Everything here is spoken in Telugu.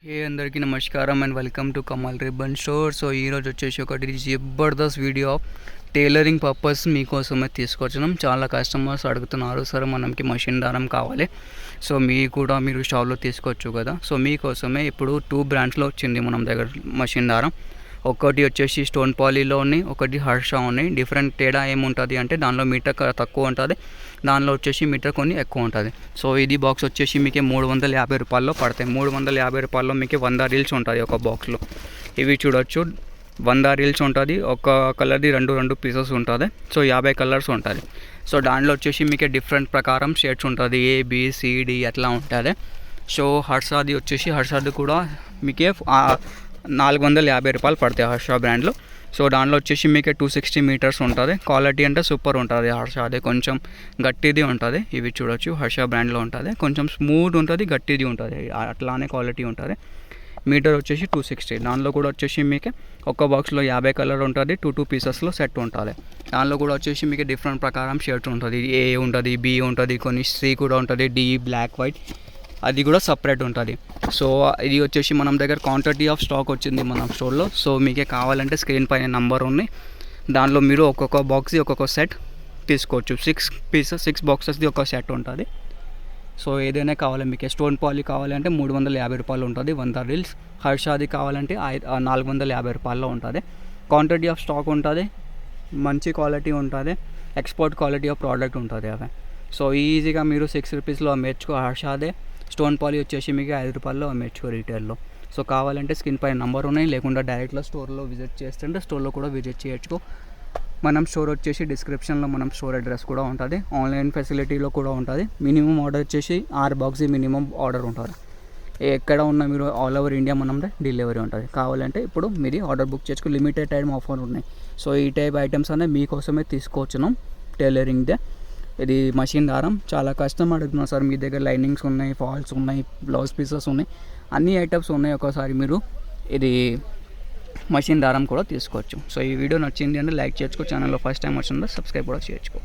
హే అందరికీ నమస్కారం and welcome to Kamal ribbon store. So ఈరోజు వచ్చేసి ఒకటి Jabardasth video of tailoring purpose మీకోసమే తీసుకొచ్చినాం. చాలా కస్టమర్స్ అడుగుతున్నారు, సార్ మనకి మషిన్ దారం కావాలి, సో మీరు షాప్లో తీసుకోవచ్చు కదా. సో మీకోసమే ఇప్పుడు 2 బ్రాండ్స్లో వచ్చింది మన దగ్గర మషిన్ దారం. ఒకటి వచ్చేసి స్టోన్ పాలీలో ఉన్నాయి, ఒకటి హర్ష ఉన్నాయి. డిఫరెంట్ తేడా ఏముంటుంది అంటే దానిలో మీటర్ తక్కువ ఉంటుంది, దానిలో వచ్చేసి మీటర్ కొన్ని ఎక్కువ ఉంటుంది. సో ఇది బాక్స్ వచ్చేసి మీకు 350 రూపాయల్లో పడతాయి. 350 రూపాయల్లో మీకు 100 రీల్స్ ఉంటుంది ఒక బాక్స్లో. ఇవి చూడొచ్చు, 100 రీల్స్ ఉంటుంది. ఒక కలర్ది రెండు పీసెస్ ఉంటుంది. సో 50 కలర్స్ ఉంటుంది. సో దాంట్లో వచ్చేసి మీకు డిఫరెంట్ ప్రకారం షేడ్స్ ఉంటుంది, ABCD అట్లా ఉంటుంది. సో హర్షాది కూడా మీకే 450 రూపాయలు పడతాయి హర్ష బ్రాండ్లో. సో దాంట్లో వచ్చేసి మీకు 260 మీటర్స్ ఉంటుంది. క్వాలిటీ అంటే సూపర్ ఉంటుంది. హర్ష అదే కొంచెం గట్టిది ఉంటుంది. ఇవి చూడొచ్చు, హర్ష బ్రాండ్లో ఉంటుంది. కొంచెం స్మూత్ ఉంటుంది, గట్టిది ఉంటుంది, అట్లానే క్వాలిటీ ఉంటుంది. మీటర్ వచ్చేసి 260. దానిలో కూడా వచ్చేసి మీకు ఒక బాక్స్లో 50 కలర్ ఉంటుంది, 2 పీసెస్లో సెట్ ఉంటుంది. దానిలో కూడా వచ్చేసి మీకు డిఫరెంట్ ప్రకారం షర్ట్స్ ఉంటుంది. A ఉంటుంది, B ఉంటుంది, కొన్ని C కూడా ఉంటుంది, D బ్లాక్ వైట్ అది కూడా సపరేట్ ఉంటుంది. సో ఇది వచ్చేసి మనం దగ్గర క్వాంటిటీ ఆఫ్ స్టాక్ వచ్చింది మన స్టోర్లో. సో మీకే కావాలంటే స్క్రీన్ పైన నంబర్ ఉన్నాయి, దానిలో మీరు ఒక్కొక్క బాక్స్ది ఒక్కొక్క సెట్ తీసుకోవచ్చు. 6 బాక్సెస్ది ఒక సెట్ ఉంటుంది. సో ఏదైనా కావాలి మీకు, స్టోన్ పాలీ కావాలంటే 350 రూపాయలు ఉంటుంది 100 రీల్స్. హర్షాది కావాలంటే 450 రూపాయల్లో ఉంటుంది. క్వాంటిటీ ఆఫ్ స్టాక్ ఉంటుంది, మంచి క్వాలిటీ ఉంటుంది, ఎక్స్పోర్ట్ క్వాలిటీ ఆఫ్ ప్రోడక్ట్ ఉంటుంది అవి. సో ఈజీగా మీరు 6 రూపీస్లో అమ్మేసుకో హర్షాదే. స్టోన్ పాలీ వచ్చేసి మీకు 5 రూపాయల్లో అమ్మేసుకో రీటైల్లో. సో కావాలంటే స్క్రీన్ పైన నంబర్ ఉన్నాయి, లేకుండా డైరెక్ట్లో స్టోర్లో విజిట్ చేస్తుంటే స్టోర్లో కూడా విజిట్ చేయొచ్చు. మనం స్టోర్ వచ్చేసి డిస్క్రిప్షన్లో మనం స్టోర్ అడ్రస్ కూడా ఉంటుంది, ఆన్లైన్ ఫెసిలిటీలో కూడా ఉంటుంది. మినిమం ఆర్డర్ వచ్చేసి 6 బాక్స్ మినిమం ఆర్డర్ ఉంటుంది. ఎక్కడ ఉన్న మీరు ఆల్ ఓవర్ ఇండియా మనం డెలివరీ ఉంటుంది. కావాలంటే ఇప్పుడు మీది ఆర్డర్ బుక్ చేసుకో, లిమిటెడ్ టైం ఆఫర్ ఉన్నాయి. సో ఈ టైప్ ఐటమ్స్ అనేవి మీకోసమే తీసుకొచ్చినాం టైలరింగ్దే. ఇది మషిన్ దారం చాలా కష్టం అడుగుతున్నాం సార్, మీ దగ్గర లైనింగ్స్ ఉన్నాయి, ఫాల్స్ ఉన్నాయి, బ్లౌజ్ పీసెస్ ఉన్నాయి, అన్ని ఐటమ్స్ ఉన్నాయి. ఒకసారి మీరు ఇది మషిన్ దారం కూడా తీసుకోవచ్చు. సో ఈ వీడియో నచ్చింది అంటే లైక్ చేసుకో, ఛానల్లో ఫస్ట్ టైం వచ్చిందో సబ్స్క్రైబ్ కూడా చేయొచ్చు.